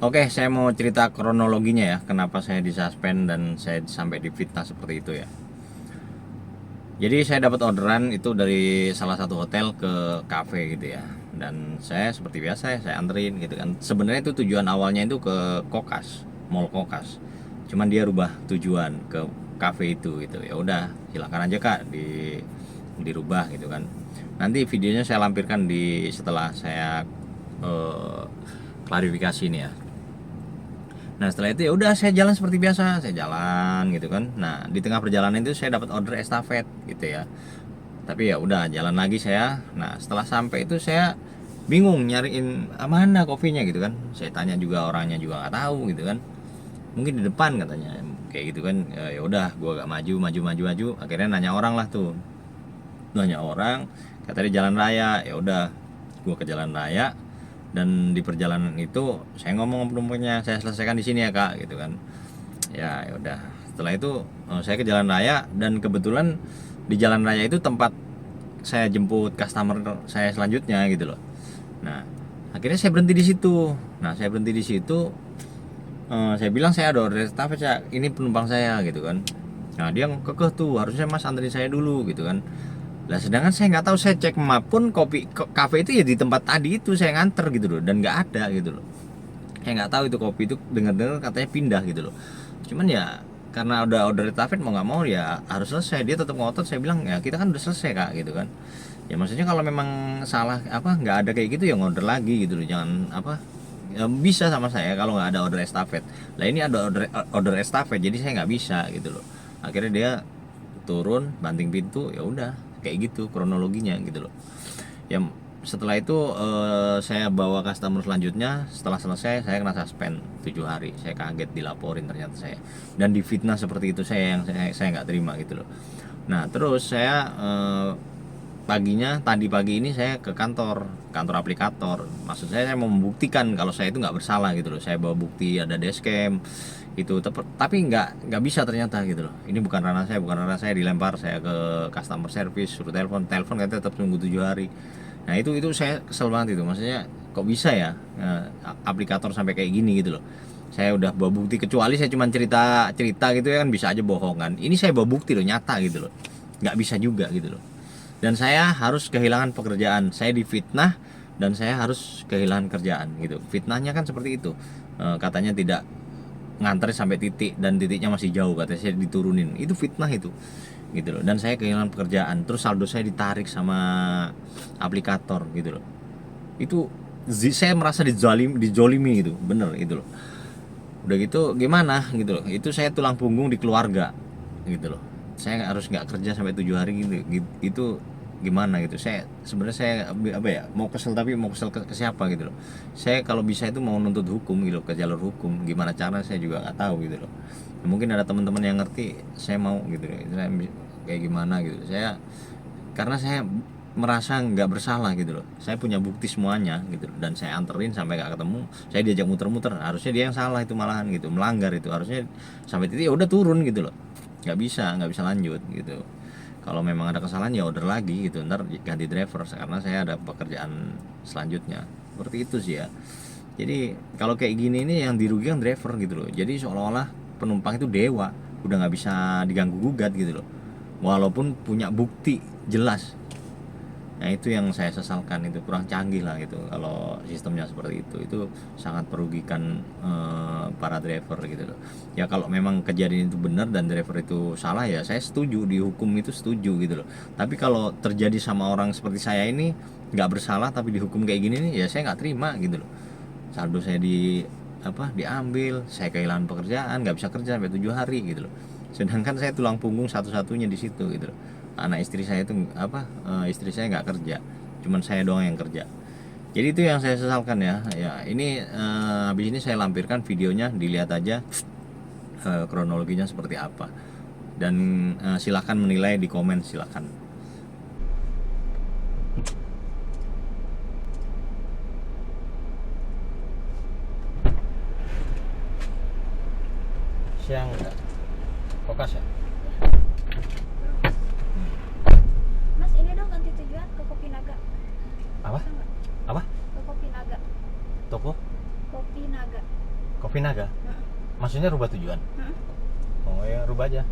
Oke, saya mau cerita kronologinya ya, kenapa saya disuspend dan saya sampai difitnah seperti itu ya. Jadi saya dapat orderan itu dari salah satu hotel ke cafe gitu ya. Dan saya seperti biasa ya, saya anterin gitu kan. Sebenarnya itu tujuan awalnya itu ke Kokas, Mall Kokas. Cuman dia rubah tujuan ke cafe itu gitu. Ya udah, silakan aja Kak dirubah gitu kan. Nanti videonya saya lampirkan di setelah saya eh, klarifikasi ini ya. Nah setelah itu ya udah saya jalan seperti biasa, saya jalan gitu kan. Nah di tengah perjalanan itu saya dapat order estafet gitu ya. Tapi ya udah jalan lagi saya. Nah setelah sampai itu saya bingung nyariin mana kopinya gitu kan. Saya tanya juga orangnya juga nggak tahu gitu kan. Mungkin di depan katanya kayak gitu kan. Ya udah gua gak maju. Akhirnya nanya orang lah tuh. Nanya orang, katanya di jalan raya. Ya udah gua ke jalan raya. Dan di perjalanan itu saya ngomong sama penumpangnya, saya selesaikan di sini ya Kak gitu kan. Ya udah, setelah itu saya ke jalan raya dan kebetulan di jalan raya itu tempat saya jemput customer saya selanjutnya gitu loh. Nah akhirnya saya berhenti di situ. Nah saya berhenti di situ, saya bilang saya ada order estafet ya, ini penumpang saya gitu kan. Nah dia kekeh tuh, harusnya mas anterin saya dulu gitu kan. Lah sedangkan saya nggak tahu, saya cek map pun kafe itu ya di tempat tadi itu saya nganter gitu loh, dan nggak ada gitu loh. Saya nggak tahu itu kopi itu dengar-dengar katanya pindah gitu loh. Cuman ya karena udah order estafet mau nggak mau ya harus selesai. Dia tetap ngotot, saya bilang ya kita kan udah selesai Kak gitu kan. Ya maksudnya kalau memang salah apa nggak ada kayak gitu ya ngorder lagi gitu loh, jangan apa ya, bisa sama saya kalau nggak ada order estafet. Lah ini ada order estafet jadi saya nggak bisa gitu loh. Akhirnya dia turun banting pintu, ya udah kayak gitu kronologinya gitu loh ya. Setelah itu saya bawa customer selanjutnya. Setelah selesai saya kena suspend 7 hari. Saya kaget dilaporin ternyata saya, dan difitnah seperti itu saya yang saya nggak terima gitu loh. Nah terus saya tadi pagi ini saya ke kantor aplikator. Maksud saya mau membuktikan kalau saya itu nggak bersalah gitu loh. Saya bawa bukti ada dashcam itu, tapi nggak bisa ternyata gitu loh. Ini bukan ranah saya, dilempar saya ke customer service, suruh telepon katanya tetap tunggu 7 hari. Nah itu saya kesel banget itu, maksudnya kok bisa ya aplikator sampai kayak gini gitu loh. Saya udah bawa bukti, kecuali saya cuma cerita gitu ya kan bisa aja bohongan. Ini saya bawa bukti loh, nyata gitu loh, nggak bisa juga gitu loh. Dan saya harus kehilangan pekerjaan, saya difitnah dan saya harus kehilangan kerjaan gitu. Fitnahnya kan seperti itu. Katanya tidak nganter sampai titik dan titiknya masih jauh, katanya saya diturunin, itu fitnah itu gitu loh. Dan saya kehilangan pekerjaan, terus saldo saya ditarik sama aplikator gitu loh. Itu saya merasa dijolimi gitu, bener gitu loh. Udah gitu gimana gitu loh, itu saya tulang punggung di keluarga gitu loh. Saya harus nggak kerja sampai 7 hari gitu, itu gimana gitu. Saya sebenarnya saya apa ya, mau kesel, tapi mau kesel ke siapa gitu loh. Saya kalau bisa itu mau nuntut hukum gitu, ke jalur hukum. Gimana cara saya juga nggak tahu gitu loh. Mungkin ada teman-teman yang ngerti, saya mau gitu loh. Saya kayak gimana gitu. Karena saya merasa nggak bersalah gitu loh. Saya punya bukti semuanya gitu loh, dan saya anterin sampai nggak ketemu. Saya diajak muter-muter, harusnya dia yang salah itu, malahan gitu, melanggar itu. Harusnya sampai titik ya udah turun gitu loh. Nggak bisa lanjut gitu. Kalau memang ada kesalahan ya order lagi gitu, ntar ganti driver karena saya ada pekerjaan selanjutnya. Seperti itu sih ya. Jadi kalau kayak gini ini yang dirugikan driver gitu loh. Jadi seolah-olah penumpang itu dewa, udah nggak bisa diganggu gugat gitu loh, walaupun punya bukti jelas. Nah itu yang saya sesalkan, itu kurang canggih lah gitu kalau sistemnya seperti itu sangat merugikan para driver gitu loh. Ya kalau memang kejadian itu benar dan driver itu salah ya saya setuju, dihukum itu setuju gitu loh. Tapi kalau terjadi sama orang seperti saya ini, nggak bersalah tapi dihukum kayak gini nih, ya saya nggak terima gitu loh. Saldo saya diambil, saya kehilangan pekerjaan, nggak bisa kerja sampai 7 hari gitu loh. Sedangkan saya tulang punggung satu-satunya di situ gitu loh. Anak istri saya itu istri saya nggak kerja, cuman saya doang yang kerja. Jadi itu yang saya sesalkan ya. Ya ini habis ini saya lampirkan videonya, dilihat aja kronologinya seperti apa. Dan silahkan menilai di komen, silahkan. Siang enggak? Kokas ya? Mas, ini dong ganti tujuan ke Kopi Naga. Apa? Bisa nggak? Apa? Ke Kopi Naga. Toko? Kopi Naga. Kopi Naga? Heeh. Maksudnya rubah tujuan? Heeh. Oh ya, rubah aja.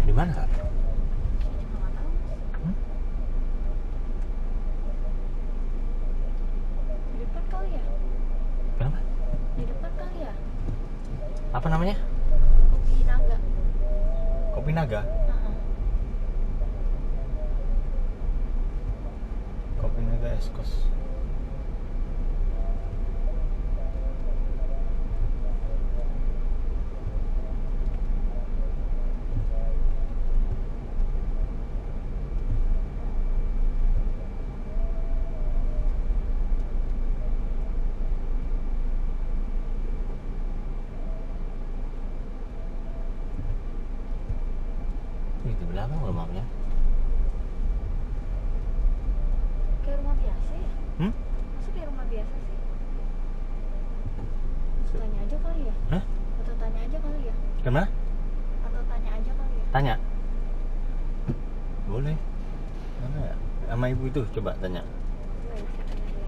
Di mana, Kak? Nggak tahu. Hmm? Di depan kali ya? Kenapa? Di depan kali ya? Apa namanya? Kopi Naga. Kopi Naga? Heeh. Kopi Naga Eskos. Ih, di belakang rumahnya. Kayak rumah biasa ya? Hmm? Masa kayak rumah biasa sih? Tanya aja kali ya? Hah? Atau tanya aja kali ya? Gimana? Atau tanya aja kali ya? Tanya. Boleh. Mana ya? Sama ibu itu coba tanya. Coba ya, saya tanya dulu.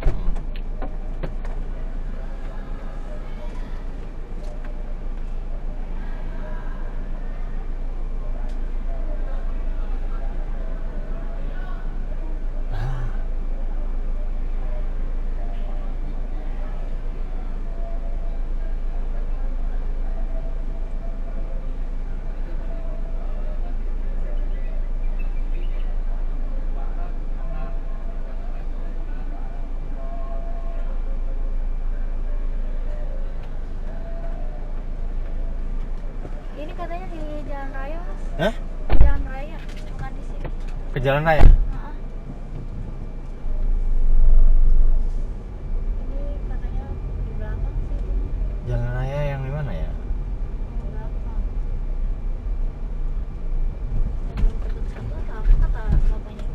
Ah. Ini katanya di jalan raya, Mas. Hah? Jalan raya, bukan di sini. Ke jalan raya? Heeh. Ini katanya di belakang sih itu. Jalan raya yang di mana ya? Di belakang. Dan kebut satu atau apa kata bapaknya?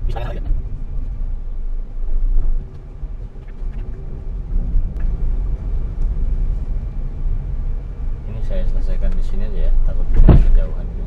Bisa aja. Ini saya selesaikan di sini aja ya, takut kejauhan gitu.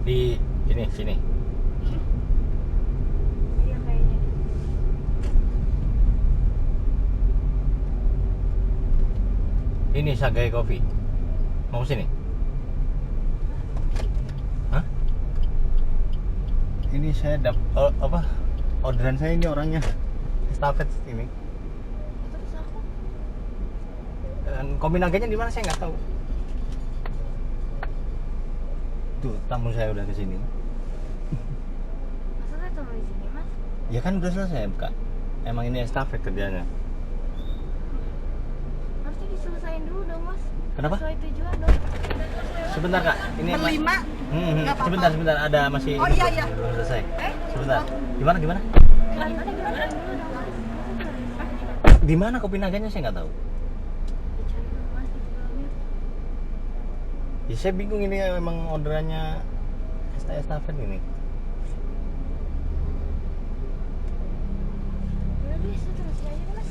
Di sini. Iya kayaknya. Ini Sagai Coffee. Mau sini? Hah? Ini saya orderan saya ini orangnya estafet ini. Terus aku Dan kombinaganya di mana saya nggak tahu. Tuh tamu saya udah kesini. masalahnya taruh di sini mas. Ya kan udah selesai Kak. Emang ini estafet kerjanya. Harusnya diselesain dulu dong mas. Kenapa? Sesuai tujuan dong. Sebentar Kak. Ini Berlima? Nggak apa-apa. Sebentar ada masih. Oh, iya, iya. Belum selesai. Eh? Sebentar. Gimana? Gimana gimana dulu dong mas. Di mana kopi naganya saya nggak tahu. Dicari dong mas di dalamnya. Ya saya bingung ini emang orderannya estafet ini. Udah deh, saya terusin aja deh mas.